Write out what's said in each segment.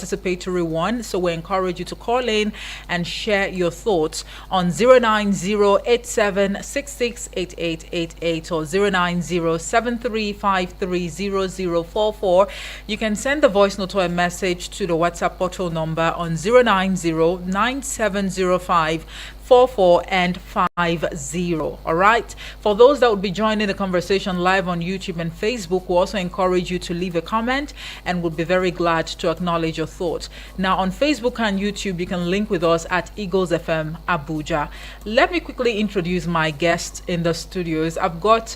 participatory one. So we encourage you to call in and share your thoughts on 09087668888 or 09073530044. You can send the voice note or a message to the WhatsApp portal number on 0909705 44 and 50. All right. For those that would be joining the conversation live on YouTube and Facebook, we also encourage you to leave a comment and would be very glad to acknowledge your thoughts. Now, on Facebook and YouTube, you can link with us at Eagles FM Abuja. Let me quickly introduce my guests in the studios. I've got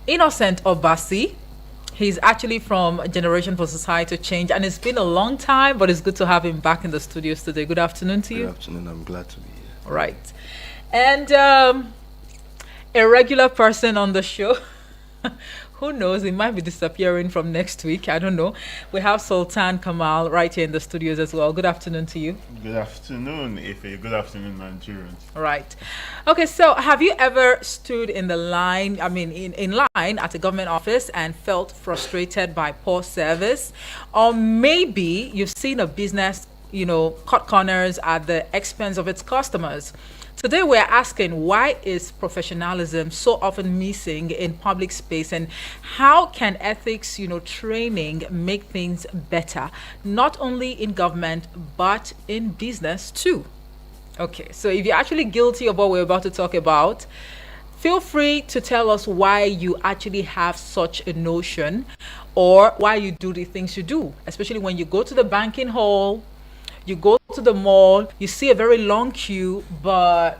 Innocent Obasi. He's actually from Generation for Societal Change, and it's been a long time, but it's good to have him back in the studios today. Good afternoon to you. Good afternoon. I'm glad to be here. All right. And a regular person on the show. Who knows? He might be disappearing from next week. I don't know. We have Sultan Kamal right here in the studios as well. Good afternoon to you. Good afternoon, Ife. Good afternoon, Nigerians. All right. Okay, so have you ever stood in the line, in line at a government office and felt frustrated by poor service? Or maybe you've seen a business, cut corners at the expense of its customers. Today we're asking, why is professionalism so often missing in public space, and how can ethics, training make things better, not only in government but in business too? Okay, so if you're actually guilty of what we're about to talk about, feel free to tell us why you actually have such a notion, or why you do the things you do, especially when you go to the banking hall, you go to the mall, you see a very long queue, but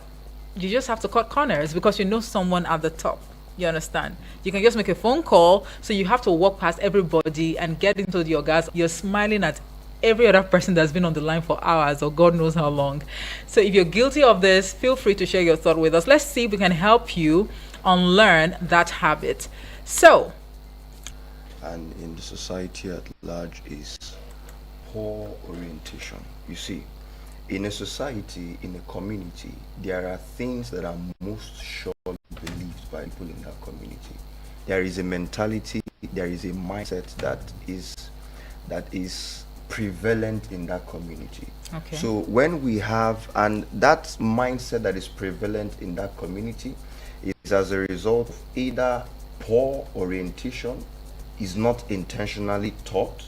you just have to cut corners because you know someone at the top. You understand? You can just make a phone call, so you have to walk past everybody and get into your gas. You're smiling at every other person that's been on the line for hours or God knows how long. So if you're guilty of this, feel free to share your thought with us. Let's see if we can help you unlearn that habit. So, And in the society at large is poor orientation. You see, in a society, in a community, there are things that are most surely believed by people in that community. There is a mentality, there is a mindset that is prevalent in that community. okay. So when we have, and that mindset that is prevalent in that community is as a result of either poor orientation, is not intentionally taught,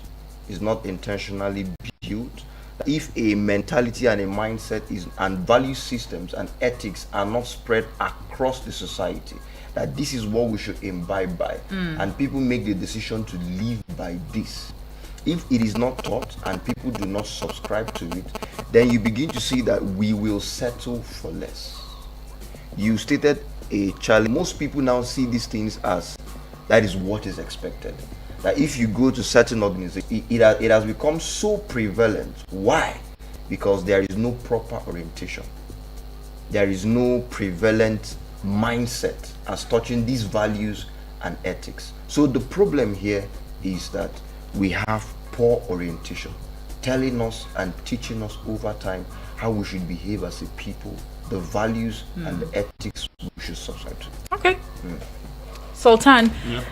is not intentionally built. If a mentality and a mindset and value systems and ethics are not spread across the society, that this is what we should imbibe by, and people make the decision to live by this. If it is not taught and people do not subscribe to it, then you begin to see that we will settle for less. You stated a challenge. Most people now see these things as that is what is expected. That if you go to certain organizations, it has become so prevalent. Why? Because there is no proper orientation. There is no prevalent mindset as touching these values and ethics. So the problem here is that we have poor orientation, telling us and teaching us over time how we should behave as a people, the values and the ethics we should subscribe to. Okay. Sultan, Yeah.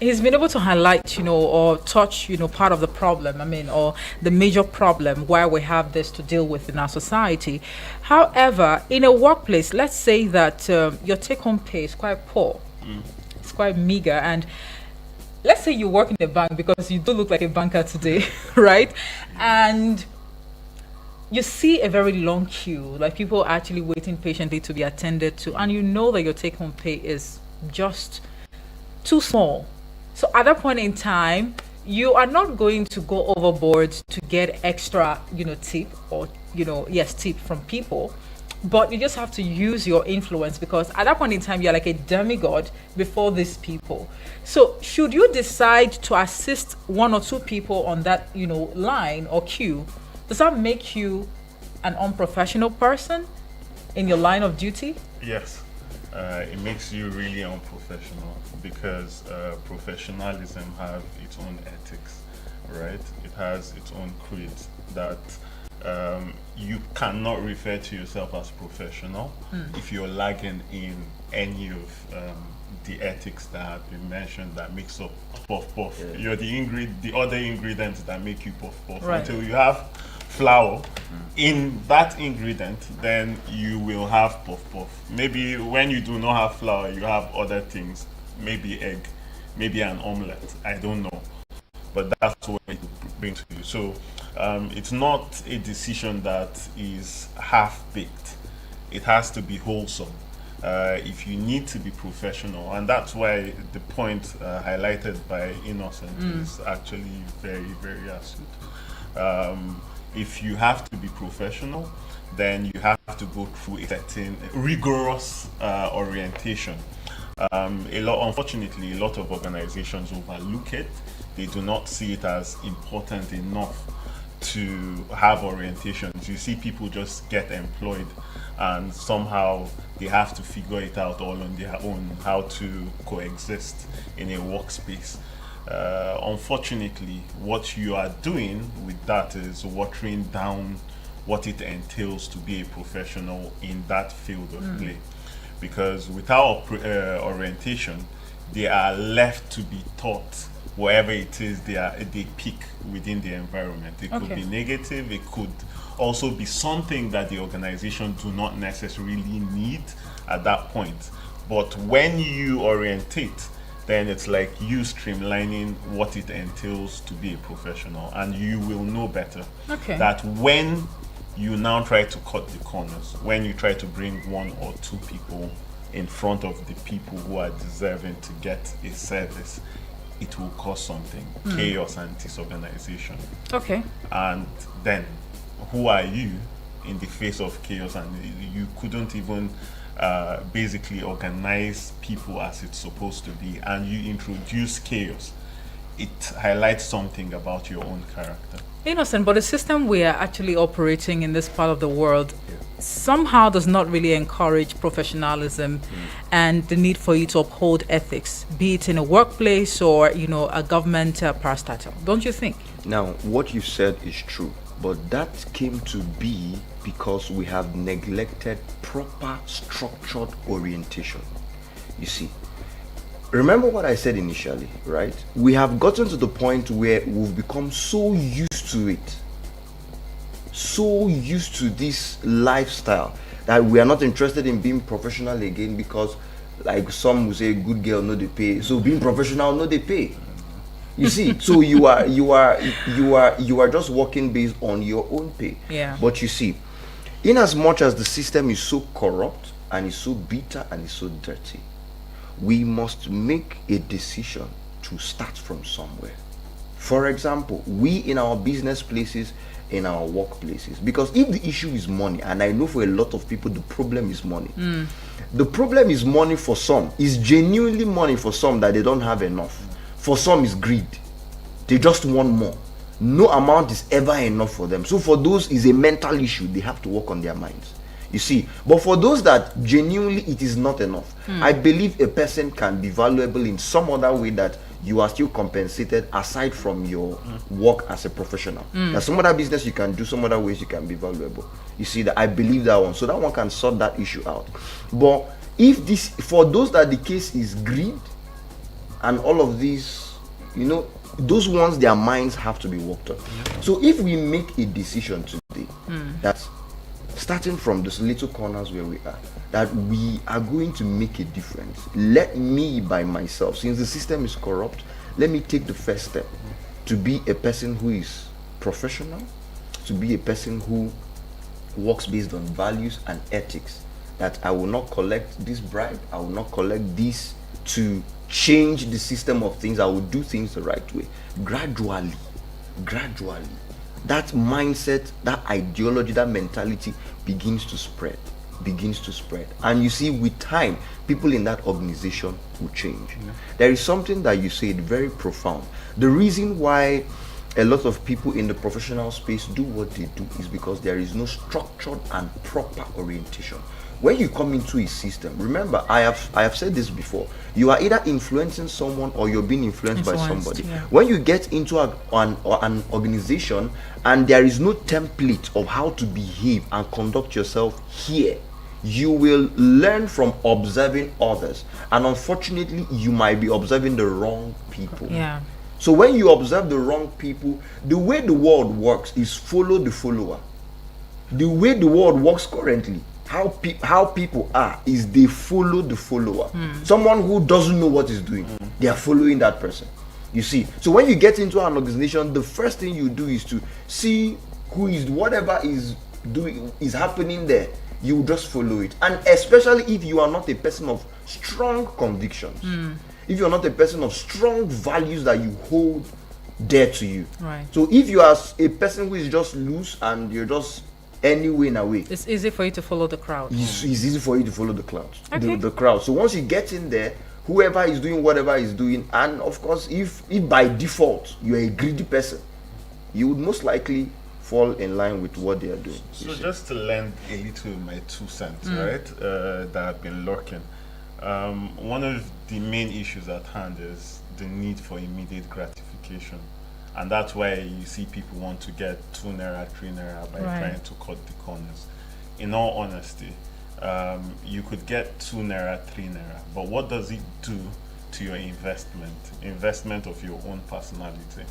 he's been able to highlight, or touch, part of the problem, or the major problem why we have this to deal with in our society. However, in a workplace, let's say that your take-home pay is quite poor. It's quite meager, and let's say you work in a bank, because you do look like a banker today, right? And you see a very long queue, like people actually waiting patiently to be attended to, and you know that your take-home pay is just too small. So at that point in time, you are not going to go overboard to get extra, tip or, tip from people, but you just have to use your influence, because at that point in time, you're like a demigod before these people. So should you decide to assist one or two people on that, line or queue, does that make you an unprofessional person in your line of duty? Yes. It makes you really unprofessional, because professionalism have its own ethics, right? It has its own creed that you cannot refer to yourself as professional if you're lagging in any of the ethics that have been mentioned that makes up puff puff. You're the other ingredients that make you puff puff. Right. Until you have flour in that ingredient, then you will have puff puff. Maybe when you do not have flour, you have other things, maybe egg, maybe an omelette. I don't know, but that's what it brings to you. So it's not a decision that is half baked. It has to be wholesome. If you need to be professional, and that's why the point highlighted by Innocent is actually very, very astute. If you have to be professional, then you have to go through a certain rigorous orientation. Unfortunately, a lot of organizations overlook it. They do not see it as important enough to have orientations. You see people just get employed and somehow they have to figure it out all on their own, how to coexist in a workspace. Unfortunately, what you are doing with that is watering down what it entails to be a professional in that field of play. Because without orientation, they are left to be taught wherever it is they pick within the environment. It could be negative, it could also be something that the organization do not necessarily need at that point. But when you orientate, then it's like you streamlining what it entails to be a professional, and you will know better that when you now try to cut the corners, when you try to bring one or two people in front of the people who are deserving to get a service, it will cause something, chaos and disorganization. And then who are you in the face of chaos? And you couldn't even basically organize people as it's supposed to be, and you introduce chaos. It highlights something about your own character. Innocent, but the system we are actually operating in this part of the world somehow does not really encourage professionalism and the need for you to uphold ethics, be it in a workplace or, a government parastatal. Don't you think? Now, what you said is true, but that came to be because we have neglected proper structured orientation. You see, remember what I said initially, right? We have gotten to the point where we've become so used to it, so used to this lifestyle, that we are not interested in being professional again, because like some will say, good girl no they pay, so being professional no they pay. You see, so you are just working based on your own pay. But you see, in as much as the system is so corrupt and is so bitter and is so dirty, we must make a decision to start from somewhere. For example, we in our business places, in our workplaces, because if the issue is money, and I know for a lot of people the problem is money, the problem is money for some, is genuinely money for some, that they don't have enough. For some is greed, they just want more. No amount is ever enough for them. So for those is a mental issue, they have to work on their minds. You see, but for those that genuinely it is not enough, I believe a person can be valuable in some other way, that you are still compensated aside from your work as a professional. There's some other business you can do, some other ways you can be valuable. You see, that I believe that one. So that one can sort that issue out. But if this, for those that the case is greed and all of these, those ones, their minds have to be worked on. So if we make a decision today that starting from those little corners where we are, that we are going to make a difference, let me by myself, since the system is corrupt, let me take the first step to be a person who is professional, to be a person who works based on values and ethics, that I will not collect this bribe, I will not collect this to change the system of things. I will do things the right way. Gradually, that mindset, that ideology, that mentality begins to spread. And you see, with time, people in that organization will change. There is something that you said very profound. The reason why a lot of people in the professional space do what they do is because there is no structured and proper orientation. When you come into a system, remember, I have said this before, you are either influencing someone or you're being influenced by somebody. When you get into an organization and there is no template of how to behave and conduct yourself here, You will learn from observing others, and unfortunately you might be observing the wrong people. Yeah. So when you observe the wrong people, the way the world works is follow the follower. The way the world works currently, how people are, is they follow the follower. Someone who doesn't know what he's doing, they are following that person. You see, so when you get into an organization, the first thing you do is to see who is, whatever is doing is happening there, you just follow it. And especially if you are not a person of strong convictions, if you're not a person of strong values that you hold dear to you. Right. So if you are a person who is just loose and you're just anyway in a way, It's easy for you to follow the crowd. it's easy for you to follow the clouds, Okay. the crowd. So once you get in there, whoever is doing whatever is doing, and of course if by default you're a greedy person, you would most likely fall in line with what they are doing. So just to lend a little my 2 cents, right, that I've been lurking. One of the main issues at hand is the need for immediate gratification. And that's why you see people want to get 2 naira, 3 naira by Right. trying to cut the corners. In all honesty, you could get 2 naira, 3 naira, but what does it do to your investment of your own personality?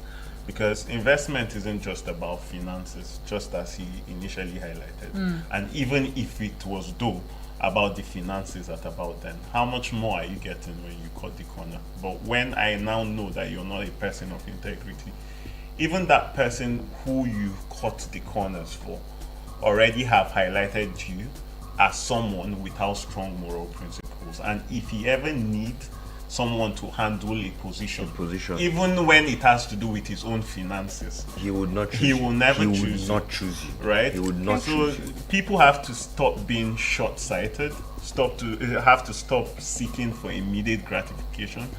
Because investment isn't just about finances, just as he initially highlighted. And even if it was though about the finances at about then, how much more are you getting when you cut the corner? But when I now know that you're not a person of integrity, even that person who you cut the corners for already have highlighted you as someone without strong moral principles. And if he ever needs someone to handle a position, even when it has to do with his own finances, He would not choose he you. will never He choose would not choose you. right? He would not so choose you. people have to stop being short-sighted, have to stop seeking for immediate gratification,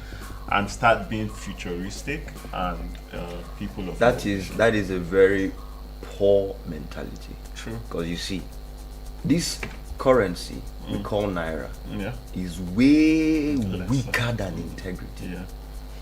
and start being futuristic and people of That is a very poor mentality. True. Because you see, this currency we call naira Yeah. is way Lesser. weaker than integrity. Yeah.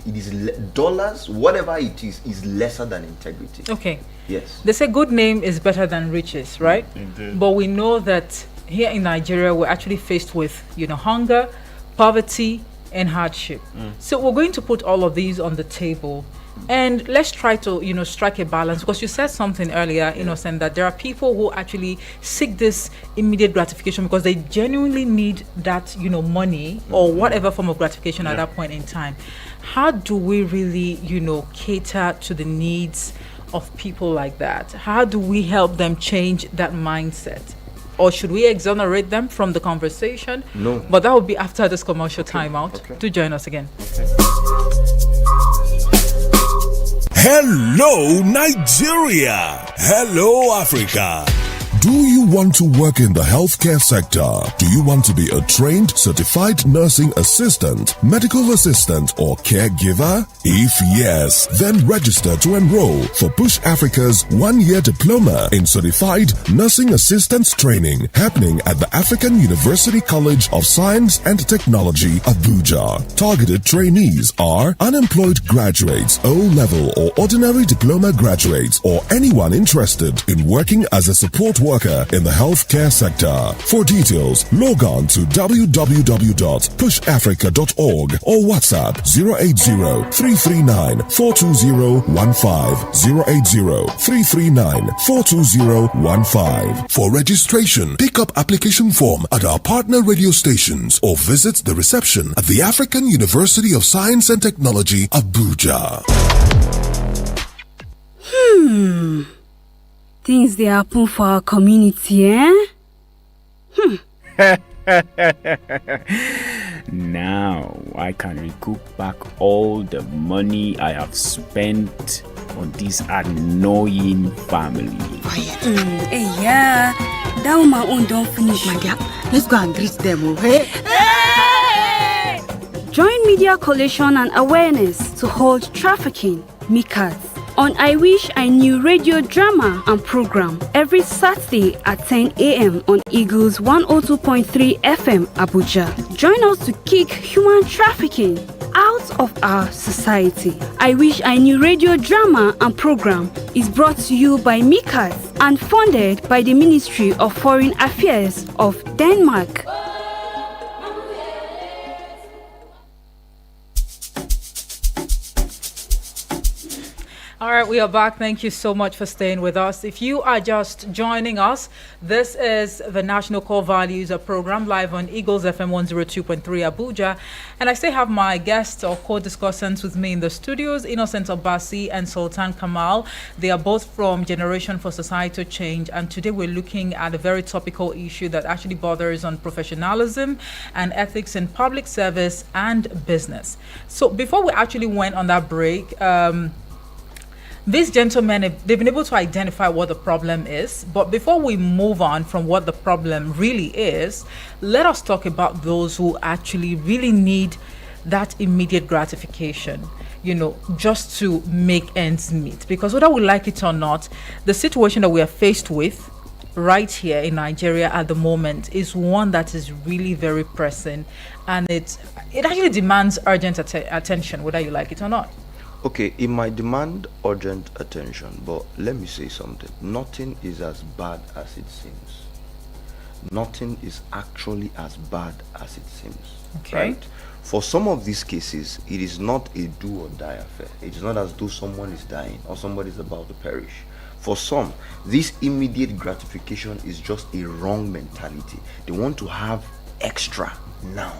It is dollars, whatever it is lesser than integrity. Okay. Yes. They say good name is better than riches, right? Indeed. But we know that here in Nigeria, we're actually faced with, hunger, poverty, and hardship. So we're going to put all of these on the table. And let's try to, strike a balance, because you said something earlier, Innocent, that there are people who actually seek this immediate gratification because they genuinely need that, money or whatever form of gratification at that point in time. How do we really, cater to the needs of people like that? How do we help them change that mindset? Or should we exonerate them from the conversation? No. But that will be after this commercial timeout. Okay. Do join us again. Hello, Nigeria. Hello, Africa. Do you want to work in the healthcare sector? Do you want to be a trained, certified nursing assistant, medical assistant, or caregiver? If yes, then register to enroll for Push Africa's 1-year diploma in certified nursing assistance training happening at the African University College of Science and Technology, Abuja. Targeted trainees are unemployed graduates, O-level or ordinary diploma graduates, or anyone interested in working as a support worker in the healthcare sector. For details, log on to www.pushafrica.org or WhatsApp 080-339-42015, 080-339-42015. For registration, pick up application form at our partner radio stations or visit the reception at the African University of Science and Technology, Abuja. Things they happen for our community, eh? Now I can recoup back all the money I have spent on this annoying family. Hey, yeah. That woman own don't finish. My dear, let's go and greet them, okay? Join Media Coalition and Awareness to hold trafficking, MICAS, on I Wish I Knew radio drama and program every Saturday at 10 a.m. on Eagles 102.3 FM Abuja. Join us to kick human trafficking out of our society. I Wish I Knew radio drama and program is brought to you by Mikas and funded by the Ministry of Foreign Affairs of Denmark. All right, we are back. Thank you so much for staying with us. If you are just joining us, this is the National Core Values program live on Eagles FM 102.3 Abuja. And I still have my guests or co-discussants with me in the studios, Innocent Obasi and Sultan Kamal. They are both from Generation for Societal Change. And today we're looking at a very topical issue that actually borders on professionalism and ethics in public service and business. So before we actually went on that break, these gentlemen, they've been able to identify what the problem is. But before we move on from what the problem really is, let us talk about those who actually really need that immediate gratification, just to make ends meet. Because whether we like it or not, the situation that we are faced with right here in Nigeria at the moment is one that is really very pressing. And it actually demands urgent attention, whether you like it or not. Okay, it might demand urgent attention, but let me say something. Nothing is as bad as it seems. Nothing is actually as bad as it seems. Okay. Right? For some of these cases, it is not a do or die affair. It is not as though someone is dying or somebody is about to perish. For some, this immediate gratification is just a wrong mentality. They want to have extra now.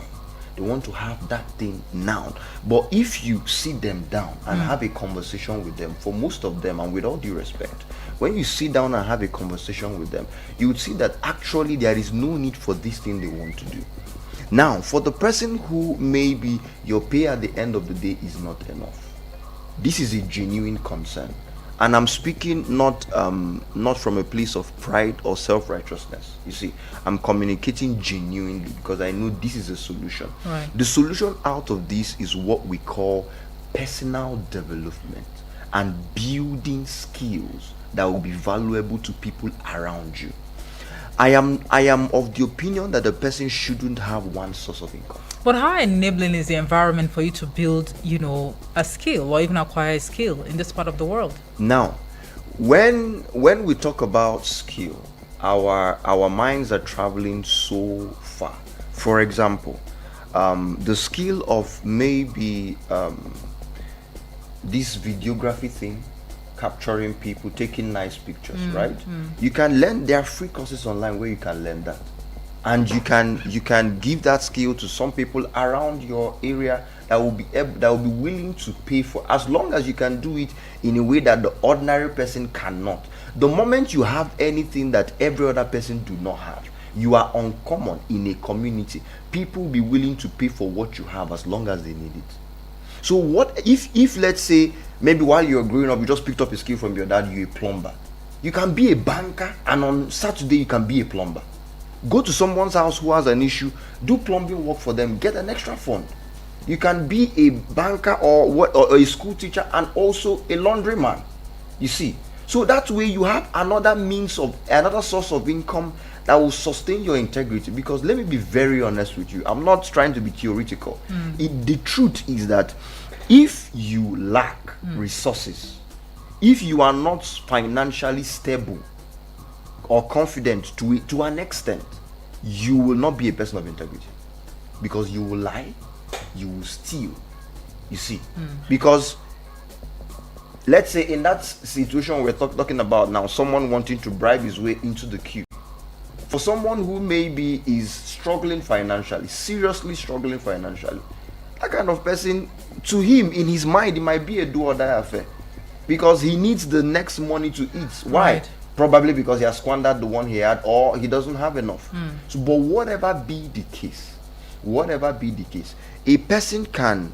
They want to have that thing now. But if you sit them down and have a conversation with them, for most of them, and with all due respect, when you sit down and have a conversation with them, you would see that actually there is no need for this thing they want to do. Now, for the person who maybe your pay at the end of the day is not enough, this is a genuine concern. And I'm speaking not from a place of pride or self-righteousness. You see, I'm communicating genuinely because I know this is a solution. Right. The solution out of this is what we call personal development and building skills that will be valuable to people around you. I am of the opinion that the person shouldn't have one source of income. But how enabling is the environment for you to build, a skill or even acquire a skill in this part of the world? Now, when we talk about skill, our minds are traveling so far. For example, the skill of maybe this videography thing, capturing people, taking nice pictures, right? You can learn. There are free courses online where you can learn that. And you can give that skill to some people around your area that will be willing to pay for, as long as you can do it in a way that the ordinary person cannot. The moment you have anything that every other person do not have, you are uncommon in a community. People will be willing to pay for what you have as long as they need it. So what if let's say maybe while you're growing up you just picked up a skill from your dad, you're a plumber. You can be a banker, and on Saturday you can be a plumber. Go to someone's house who has an issue, do plumbing work for them, get an extra fund. You can be a banker or a school teacher and also a laundryman. You see, so that way you have another source of income that will sustain your integrity. Because let me be very honest with you, I'm not trying to be theoretical. The truth is that if you lack resources, if you are not financially stable or confident to an extent, you will not be a person of integrity, because you will lie, you will steal. You see, because let's say in that situation we're talking about now, someone wanting to bribe his way into the queue. For someone who maybe is struggling financially, seriously struggling financially, that kind of person, to him, in his mind, it might be a do or die affair, because he needs the next money to eat. Why? Right. Probably because he has squandered the one he had, or he doesn't have enough. So, but whatever be the case, a person can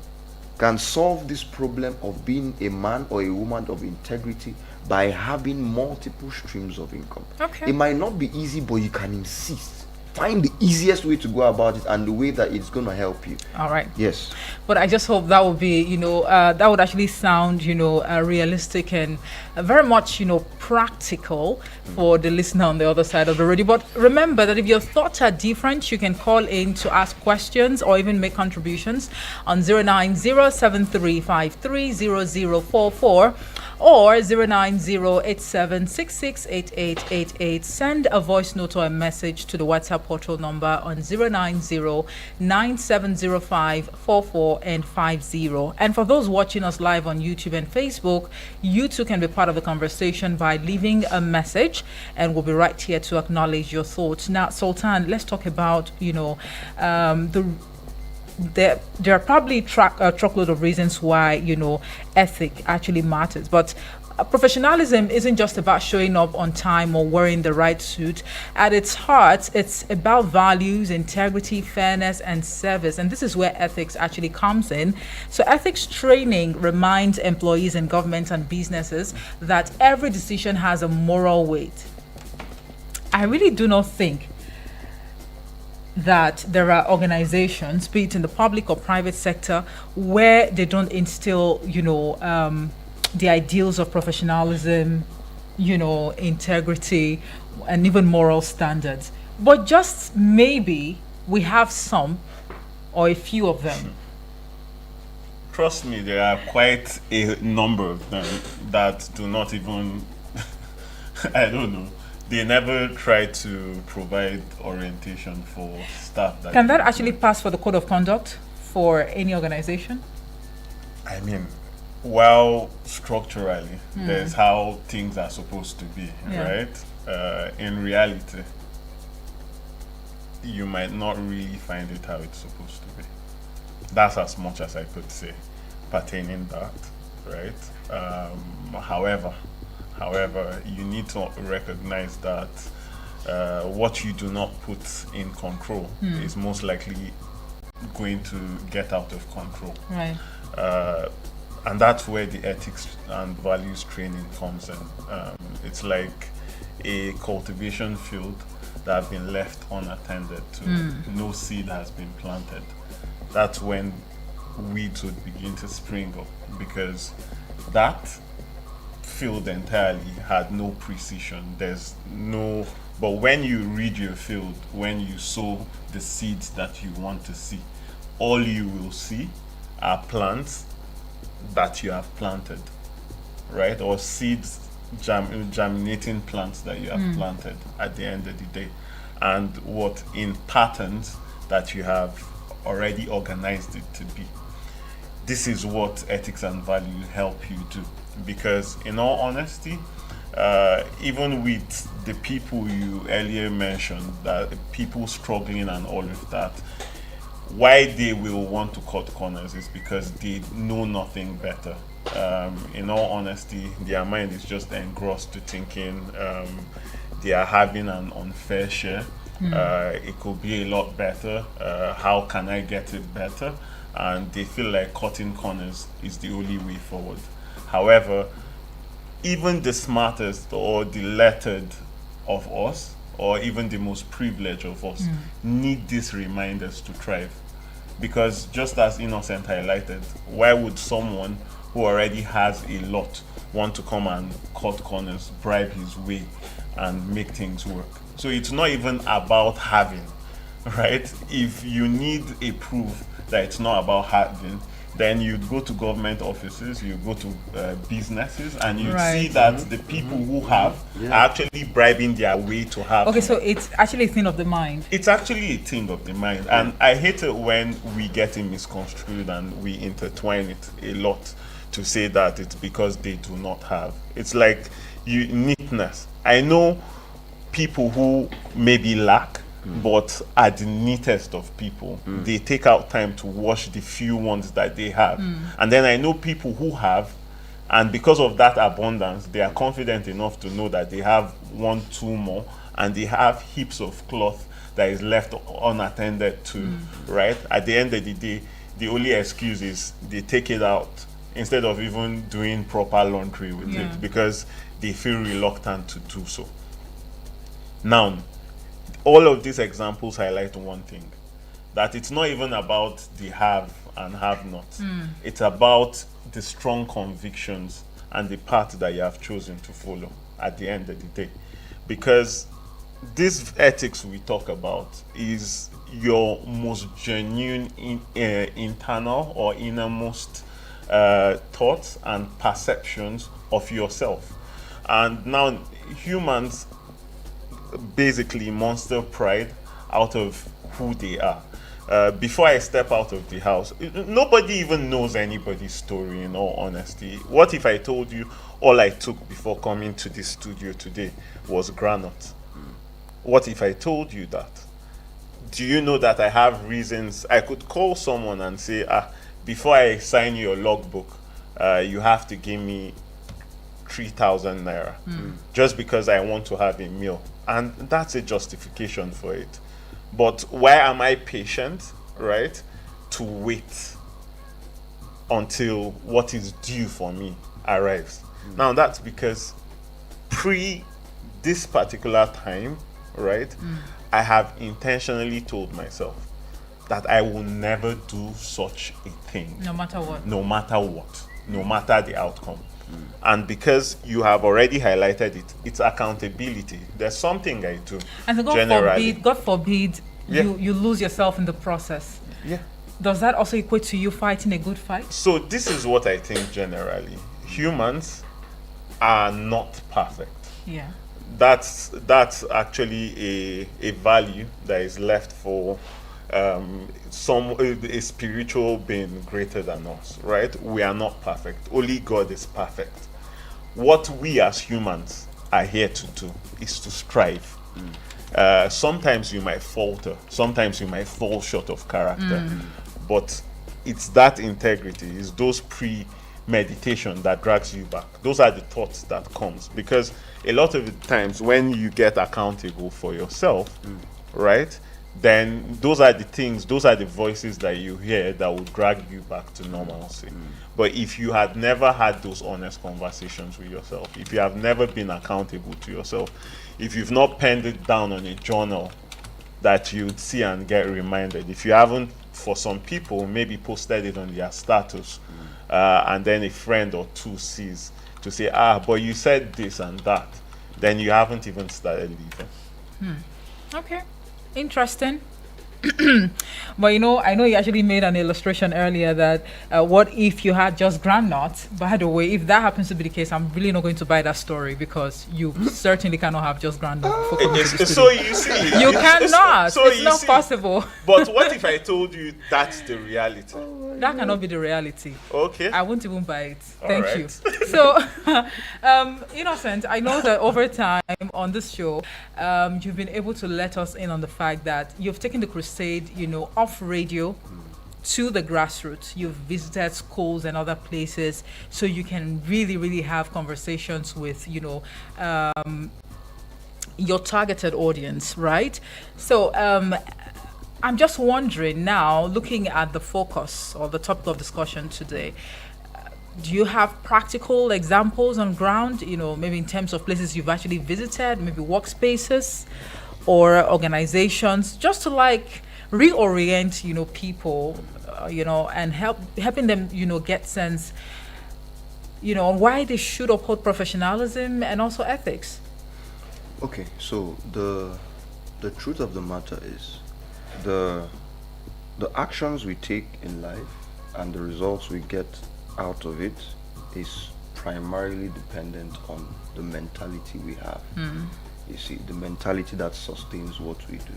solve this problem of being a man or a woman of integrity by having multiple streams of income. Okay. It might not be easy, but you can insist. find the easiest way to go about it and the way that it's going to help you. All right. Yes. But I just hope that would be, that would actually sound, realistic and very much, practical for the listener on the other side of the radio. But remember that if your thoughts are different, you can call in to ask questions or even make contributions on 09073530044 or 09087668888. Send a voice note or a message to the WhatsApp portal number on 090970544 and 50. And for those watching us live on YouTube and Facebook, you too can be part of the conversation by leaving a message, and we'll be right here to acknowledge your thoughts. Now, Sultan, let's talk about there are probably a truckload of reasons why ethic actually matters, but professionalism isn't just about showing up on time or wearing the right suit. At its heart, it's about values, integrity, fairness, and service. And this is where ethics actually comes in. So ethics training reminds employees in government and businesses that every decision has a moral weight. I really do not think that there are organizations, be it in the public or private sector, where they don't instill, the ideals of professionalism, integrity, and even moral standards. But just maybe we have some or a few of them. Trust me, there are quite a number of them that do not even, I don't know, they never try to provide orientation for staff. Can that actually pass for the code of conduct for any organization? I mean, well, structurally, there's how things are supposed to be, right? In reality, you might not really find it how it's supposed to be. That's as much as I could say pertaining that, right? However, you need to recognize that what you do not put in control is most likely going to get out of control. Right. And that's where the ethics and values training comes in. It's like a cultivation field that has been left unattended to. No seed has been planted. That's when weeds would begin to spring up, because that field entirely had no precision. But when you read your field, when you sow the seeds that you want to see, all you will see are plants that you have planted, right? Or seeds, germinating plants that you have planted at the end of the day. And what in patterns that you have already organized it to be. This is what ethics and value help you do. Because in all honesty, even with the people you earlier mentioned, that people struggling and all of that, why they will want to cut corners is because they know nothing better. In all honesty, their mind is just engrossed to thinking they are having an unfair share. It could be a lot better. How can I get it better? And they feel like cutting corners is the only way forward. However, even the smartest or the lettered of us, or even the most privileged of us, need these reminders to thrive. Because just as Innocent highlighted, why would someone who already has a lot want to come and cut corners, bribe his way, and make things work? So it's not even about having, right? If you need a proof that it's not about having, then you'd go to government offices, you go to businesses, and you see that the people who have are actually bribing their way to have. Okay, so it's actually a thing of the mind. It's actually a thing of the mind. And I hate it when we get it misconstrued and we intertwine it a lot to say that it's because they do not have. It's like neatness. I know people who maybe lack, but are the neatest of people. They take out time to wash the few ones that they have. And then I know people who have, and because of that abundance, they are confident enough to know that they have 1, 2 more, and they have heaps of cloth that is left unattended to, right? At the end of the day, the only excuse is they take it out instead of even doing proper laundry with it, because they feel reluctant to do so. Now, all of these examples highlight one thing, that it's not even about the have and have not. It's about the strong convictions and the path that you have chosen to follow at the end of the day. Because this ethics we talk about is your most genuine internal or innermost thoughts and perceptions of yourself. And now humans basically monster pride out of who they are. Before I step out of the house, nobody even knows anybody's story, in all honesty. What if I told you all I took before coming to this studio today was granite? What if I told you that? Do you know that I have reasons? I could call someone and say, before I sign your logbook, you have to give me 3,000 naira just because I want to have a meal. And that's a justification for it. But why am I patient, right, to wait until what is due for me arrives? Now, that's because pre this particular time, right, I have intentionally told myself that I will never do such a thing. No matter what. No matter what. No matter the outcome. And because you have already highlighted it, it's accountability. There's something I do. And so God forbid you lose yourself in the process. Yeah. Does that also equate to you fighting a good fight? So this is what I think generally. Humans are not perfect. Yeah. That's actually a value that is left for a spiritual being greater than us, right? We are not perfect. Only God is perfect. What we as humans are here to do is to strive. Sometimes you might falter. Sometimes you might fall short of character. But it's that integrity, it's those pre-meditation that drags you back. Those are the thoughts that comes. Because a lot of the times when you get accountable for yourself, right, then those are the things, those are the voices that you hear that will drag you back to normalcy. But if you had never had those honest conversations with yourself, if you have never been accountable to yourself, if you've not penned it down on a journal that you'd see and get reminded, if you haven't, for some people, maybe posted it on their status, and then a friend or two sees to say, but you said this and that, then you haven't even started living. Okay. Interesting. But I know you actually made an illustration earlier that what if you had just groundnuts? By the way, if that happens to be the case, I'm really not going to buy that story because you certainly cannot have just groundnuts before coming to the So studio. you see, You cannot. So it's you not see. possible. But what if I told you that's the reality? That cannot be the reality. Okay. I won't even buy it. All Thank right. you. So, Innocent, I know that over time on this show, you've been able to let us in on the fact that you've taken the crusade, off radio to the grassroots. You've visited schools and other places so you can really, really have conversations with, your targeted audience, right? So, I'm just wondering now, looking at the focus or the topic of discussion today, do you have practical examples on ground, maybe in terms of places you've actually visited, maybe workspaces or organizations, just to reorient, people, and helping them, get sense, on why they should uphold professionalism and also ethics? Okay, so the truth of the matter is the actions we take in life and the results we get out of it is primarily dependent on the mentality we have. You see, the mentality that sustains what we do.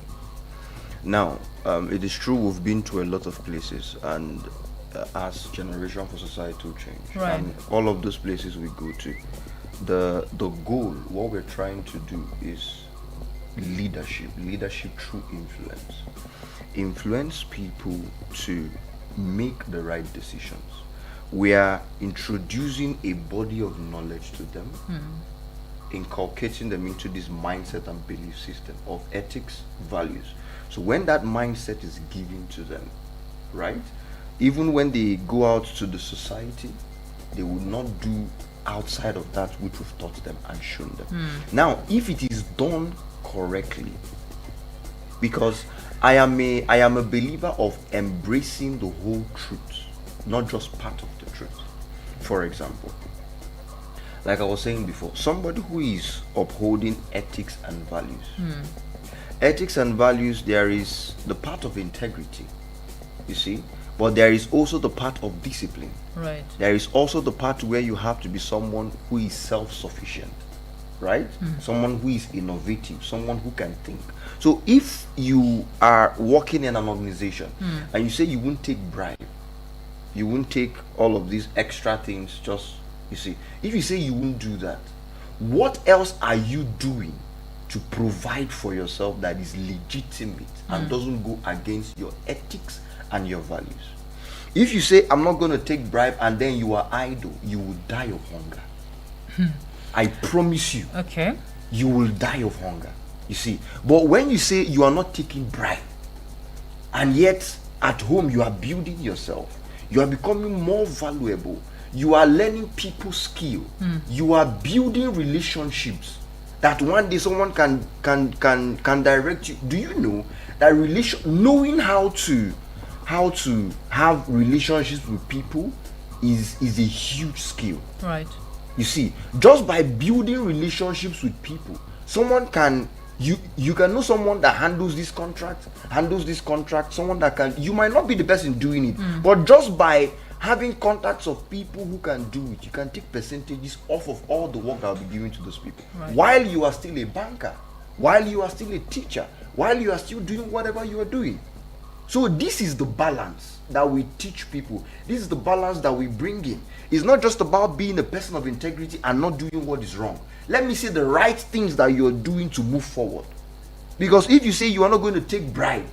Now, it is true we've been to a lot of places, and as Generation for Societal Change, Right. and all of those places we go to, the goal, what we're trying to do is leadership through influence people to make the right decisions. We are introducing a body of knowledge to them, inculcating them into this mindset and belief system of ethics, values. So when that mindset is given to them, right, even when they go out to the society, they will not do outside of that which we've taught them and shown them. Now, if it is done correctly, because I am a believer of embracing the whole truth, not just part of the truth. For example, like I was saying before, somebody who is upholding ethics and values. Ethics and values, there is the part of integrity, you see, but there is also the part of discipline. Right. There is also the part where you have to be someone who is self-sufficient, right? Someone who is innovative, someone who can think. So if you are working in an organization and you say you won't take bribe, you won't take all of these extra things, just, you see, if you say you won't do that, what else are you doing to provide for yourself that is legitimate and doesn't go against your ethics and your values? If you say I'm not going to take bribe and then you are idle, you will die of hunger. I promise you. Okay. You will die of hunger, you see. But when you say you are not taking bribe and yet at home you are building yourself, you are becoming more valuable, you are learning people skill, you are building relationships that one day someone can direct you. Do you know that knowing how to have relationships with people is a huge skill. Right. You see, just by building relationships with people, someone can you can know someone that handles this contract, someone that can, you might not be the person doing it, but just by having contacts of people who can do it, you can take percentages off of all the work that will be given to those people. Right. While you are still a banker, while you are still a teacher, while you are still doing whatever you are doing. So this is the balance that we teach people. This is the balance that we bring in. It's not just about being a person of integrity and not doing what is wrong. Let me say the right things that you're doing to move forward. Because if you say you are not going to take bribe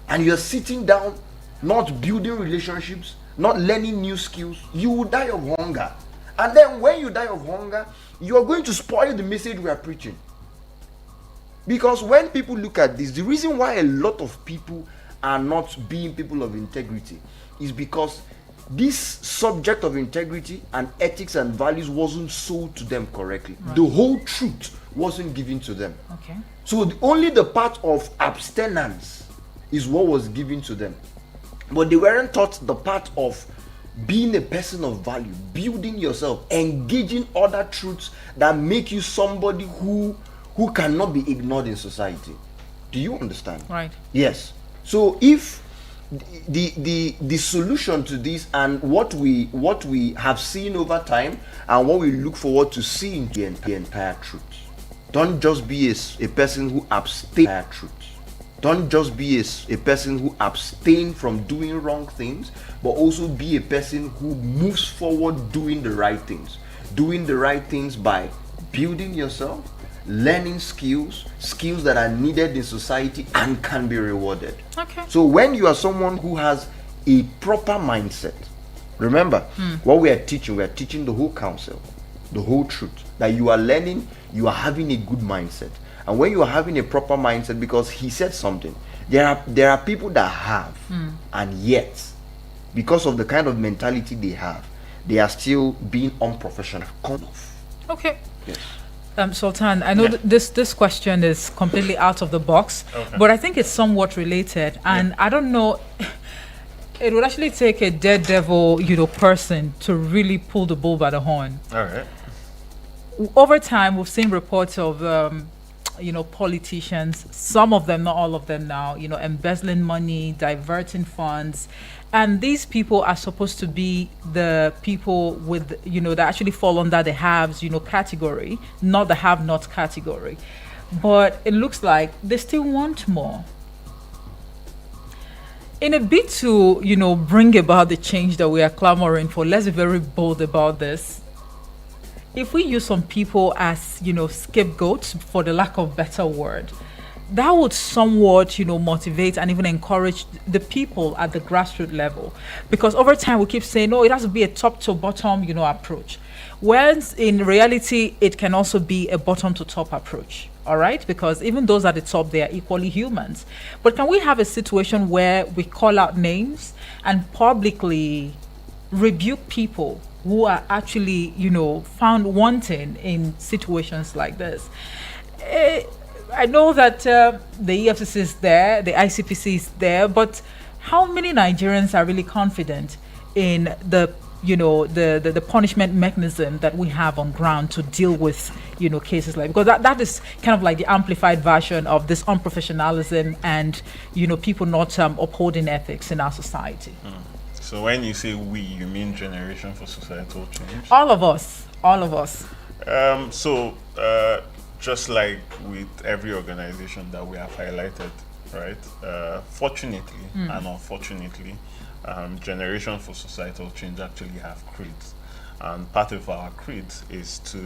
and you're sitting down, not building relationships, not learning new skills, you will die of hunger. And then when you die of hunger, you are going to spoil the message we are preaching. Because when people look at this, the reason why a lot of people are not being people of integrity is because this subject of integrity and ethics and values wasn't sold to them correctly. Right. The whole truth wasn't given to them. Okay. So only the part of abstinence is what was given to them. But they weren't taught the part of being a person of value, building yourself, engaging other truths that make you somebody who cannot be ignored in society. Do you understand? Right. Yes. So if the solution to this and what we have seen over time and what we look forward to seeing the entire truth. Don't just be a person who abstains. Don't just be a person who abstain from doing wrong things, but also be a person who moves forward doing the right things. Doing the right things by building yourself, learning skills that are needed in society and can be rewarded. Okay. So when you are someone who has a proper mindset, remember what we are teaching the whole counsel, the whole truth, that you are learning, you are having a good mindset. And when you are having a proper mindset, because he said something, there are people that have and yet because of the kind of mentality they have, they are still being unprofessional. Okay. Yes. Sultan, I know this question is completely out of the box, but I think it's somewhat related, and I don't know. It would actually take a daredevil, person to really pull the bull by the horn. All right. Over time, we've seen reports of, politicians, some of them, not all of them now, embezzling money, diverting funds. And these people are supposed to be the people with, that actually fall under the haves, category, not the have-not category. But it looks like they still want more. In a bid to, bring about the change that we are clamoring for, let's be very bold about this. If we use some people as, scapegoats, for the lack of better word, that would somewhat, motivate and even encourage the people at the grassroots level. Because over time, we keep saying, it has to be a top to bottom, approach. Whereas in reality, it can also be a bottom to top approach. All right? Because even those at the top, they are equally humans. But can we have a situation where we call out names and publicly rebuke people who are actually, found wanting in situations like this? I know that the EFCC is there, the ICPC is there, but how many Nigerians are really confident in the the punishment mechanism that we have on ground to deal with cases like, because that is kind of like the amplified version of this unprofessionalism and people not upholding ethics in our society. So when you say we, you mean Generation for Societal Change? All of us. Just like with every organization that we have highlighted, right? Fortunately and unfortunately, Generation for Societal Change actually have creeds. And part of our creeds is to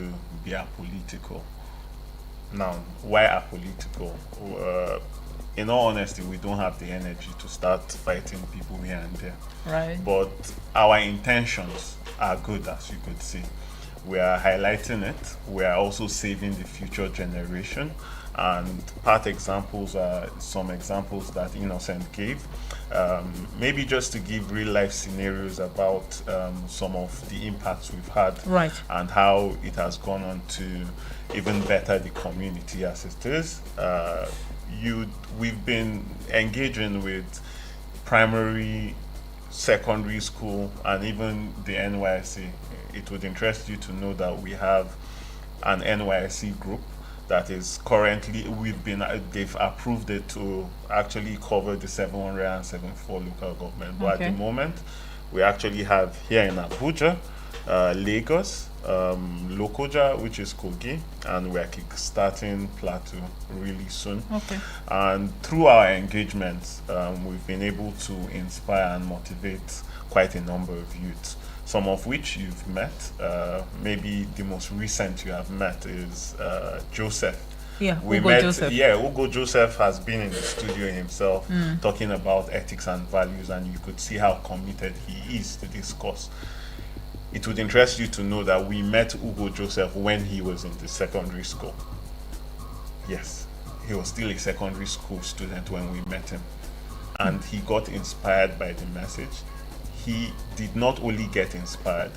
be apolitical. Now, why apolitical? In all honesty, we don't have the energy to start fighting people here and there. Right. But our intentions are good, as you could see. We are highlighting it. We are also saving the future generation. And examples are some examples that Innocent gave. Maybe just to give real life scenarios about some of the impacts we've had, right, and how it has gone on to even better the community as it is. We've been engaging with primary, secondary school, and even the NYSC. It would interest you to know that we have an NYSC group that is currently, they've approved it to actually cover the 774 local government. But at the moment, we actually have here in Abuja, Lagos, Lokoja, which is Kogi, and we're kickstarting Plateau really soon. Okay. And through our engagements, we've been able to inspire and motivate quite a number of youths, some of which you've met. Maybe the most recent you have met is Joseph. Yeah, Joseph. Yeah, Ugo Joseph has been in the studio himself talking about ethics and values, and you could see how committed he is to this cause. It would interest you to know that we met Ugo Joseph when he was in the secondary school. Yes, he was still a secondary school student when we met him. And he got inspired by the message. He did not only get inspired,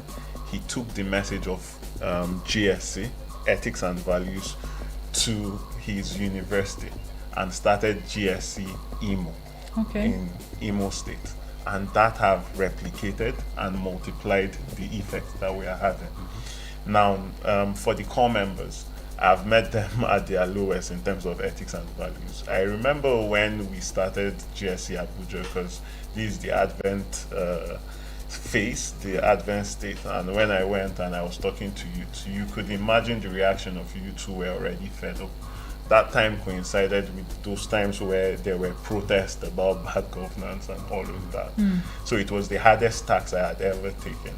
he took the message of GSC, Ethics and Values, to his university and started GSC Imo in Imo State. And that have replicated and multiplied the effect that we are having. Now, for the core members, I've met them at their lowest in terms of ethics and values. I remember when we started GSC Abuja, because this is the Advent phase, the Advent state, and when I went and I was talking to youth, you could imagine the reaction of youth who were already fed up. That time coincided with those times where there were protests about bad governance and all of that. So it was the hardest tax I had ever taken.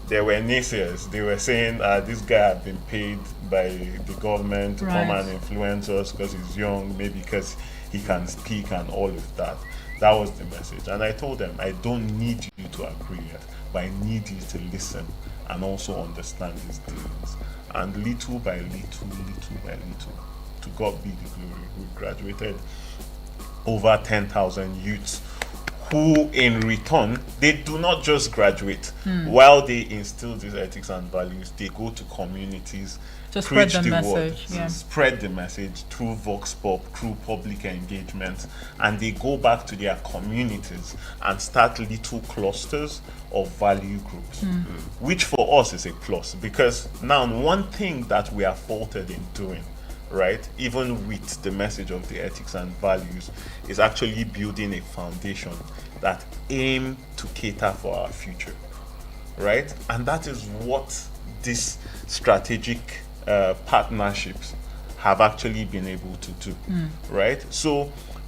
There were naysayers. They were saying, this guy had been paid by the government to come and influence us because he's young, maybe because he can speak and all of that. That was the message. And I told them, I don't need you to agree yet, but I need you to listen and also understand these dealings. And little by little, to God be the glory, we graduated over 10,000 youths who in return, they do not just graduate. While they instill these ethics and values, they go to communities, to preach spread the word, message, spread the message through Vox Pop, through public engagement, and they go back to their communities and start little clusters of value groups, which for us is a plus, because now one thing that we are faulted in doing, right, even with the message of the ethics and values, is actually building a foundation that aim to cater for our future, right? And that is what these strategic partnerships have actually been able to do, right? So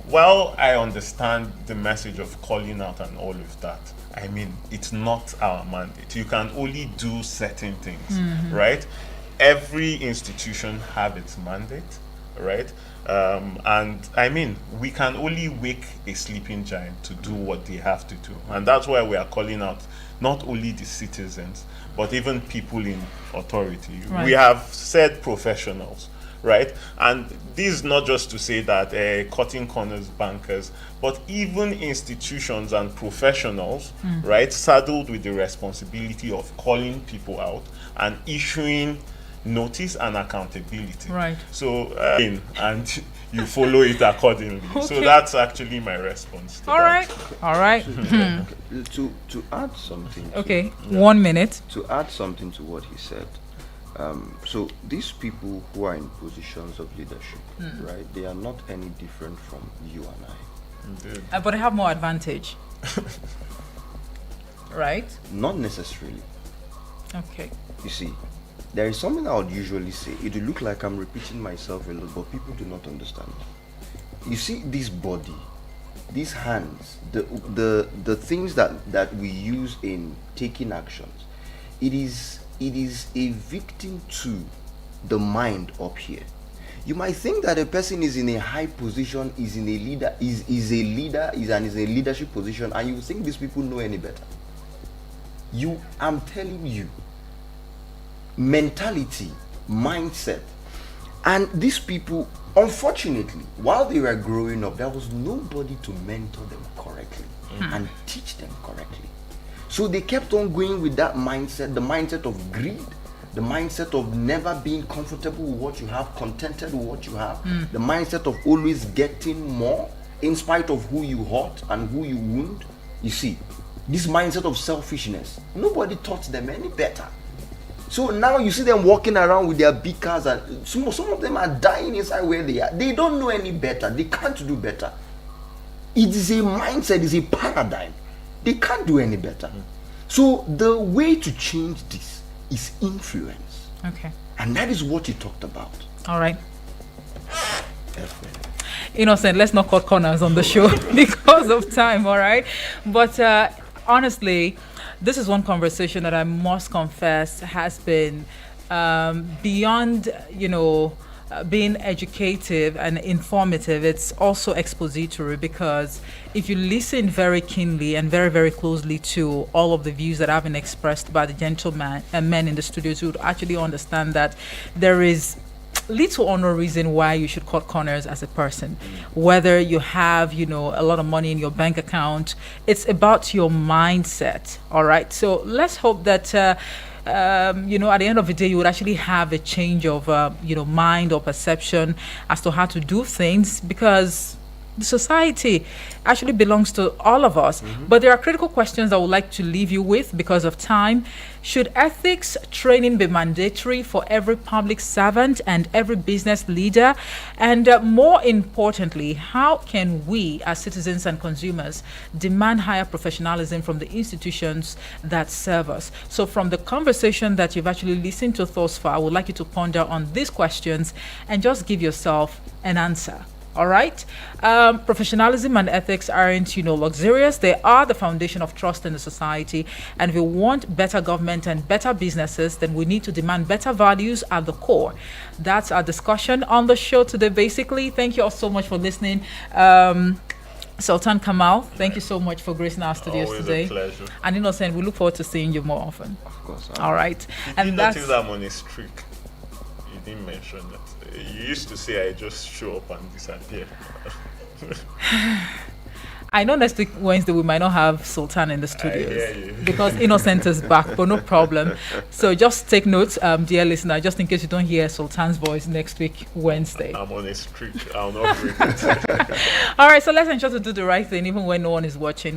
while I understand the message of calling out and all of that, I mean, it's not our mandate. You can only do certain things, right? Every institution have its mandate, right? And I mean, we can only wake a sleeping giant to do what they have to do. And that's why we are calling out not only the citizens, but even people in authority. Right. We have said professionals, right? And this is not just to say that cutting corners bankers, but even institutions and professionals, right, saddled with the responsibility of calling people out and issuing notice and accountability. Right. So, and you follow it accordingly. So Okay. that's actually my response to All that. right. All right. Okay, to add something. Okay. 1 minute. To add something to what he said. So these people who are in positions of leadership, right? They are not any different from you and I. Indeed. But I have more advantage. Right? Not necessarily. Okay. You see, there is something I would usually say. It will look like I'm repeating myself a lot, but people do not understand. You see, this body, these hands, the things that we use in taking actions, it is a victim to the mind up here. You might think that a person is in a high position, is in a leader, is a leader, is in a leadership position, and you think these people know any better. I'm telling you, mentality, mindset, and these people, unfortunately, while they were growing up, there was nobody to mentor them correctly and teach them correctly. So they kept on going with that mindset, the mindset of greed, the mindset of never being comfortable with what you have, contented with what you have, the mindset of always getting more in spite of who you hurt and who you wound. You see, this mindset of selfishness, nobody taught them any better. So now you see them walking around with their big cars, and some of them are dying inside where they are. They don't know any better. They can't do better. It is a mindset, it is a paradigm. They can't do any better. So the way to change this is influence. Okay. And that is what he talked about. All right. Innocent, let's not cut corners on the show because of time, all right? But honestly, this is one conversation that I must confess has been beyond, being educative and informative. It's also expository, because if you listen very keenly and very, very closely to all of the views that have been expressed by the gentlemen and men in the studios, you would actually understand that there is little or no reason why you should cut corners as a person. Whether you have, a lot of money in your bank account, it's about your mindset. All right. So let's hope that, at the end of the day, you would actually have a change of, mind or perception as to how to do things, because the society actually belongs to all of us. But there are critical questions I would like to leave you with because of time. Should ethics training be mandatory for every public servant and every business leader? And more importantly, how can we as citizens and consumers demand higher professionalism from the institutions that serve us? So from the conversation that you've actually listened to thus far, I would like you to ponder on these questions and just give yourself an answer. All right. Professionalism and ethics aren't, luxurious. They are the foundation of trust in the society. And if we want better government and better businesses, then we need to demand better values at the core. That's our discussion on the show today, basically. Thank you all so much for listening. Sultan Kamal, thank you so much for gracing our studios Always today. a pleasure. And Innocent, we look forward to seeing you more often. Of course. All right. Did And you that's notice I'm on a streak? You didn't mention that. You used to say I just show up and disappear. I know next week Wednesday we might not have Sultan in the hear studios you. because Innocent is back, but no problem. So just take notes, dear listener, just in case you don't hear Sultan's voice next week Wednesday. I'm on a streak. I'll not break it. All right, so let's ensure to do the right thing even when no one is watching.